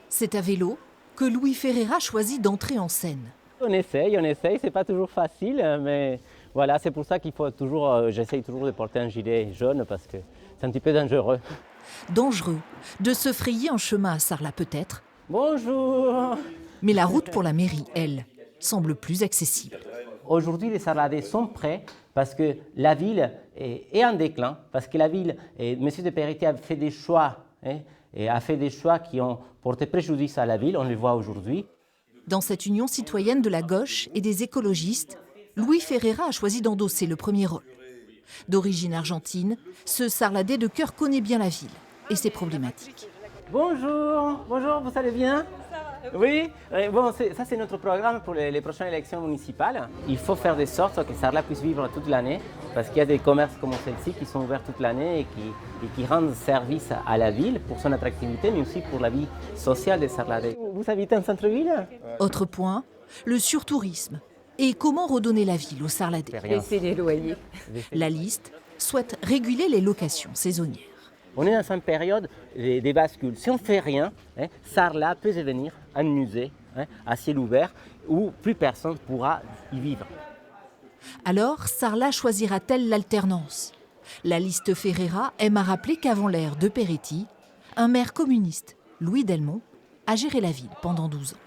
C'est à vélo que Louis Ferreira choisit d'entrer en scène. On essaye, c'est pas toujours facile, mais voilà, c'est pour ça qu'il faut toujours, j'essaye toujours de porter un gilet jaune parce que c'est un petit peu dangereux. Dangereux de se frayer un chemin à Sarlat peut-être, Bonjour! mais la route pour la mairie, elle, semble plus accessible. Aujourd'hui, les Sarladais sont prêts parce que la ville est en déclin, parce que la ville, M. de Peretti a fait des choix, et a fait des choix qui ont porté préjudice à la ville, on le voit aujourd'hui. Dans cette union citoyenne de la gauche et des écologistes, Louis Ferreira a choisi d'endosser le premier rôle. D'origine argentine, ce Sarladais de cœur connaît bien la ville et ses problématiques. Bonjour, bonjour, vous allez bien? Oui, bon, ça c'est notre programme pour les prochaines élections municipales. Il faut faire de sorte que Sarlat puisse vivre toute l'année, parce qu'il y a des commerces comme celle-ci qui sont ouverts toute l'année et qui rendent service à la ville pour son attractivité, mais aussi pour la vie sociale des Sarladais. Vous habitez en centre-ville? Autre point, le surtourisme et comment redonner la ville aux Sarladais. Baisser les loyers. La liste souhaite réguler les locations saisonnières. On est dans une période des bascules. Si on ne fait rien, Sarlat peut devenir un musée à ciel ouvert où plus personne ne pourra y vivre. Alors, Sarlat choisira-t-elle l'alternance? La liste Ferreira aime à rappeler qu'avant l'ère de Peretti, un maire communiste, Louis Delmont, a géré la ville pendant 12 ans.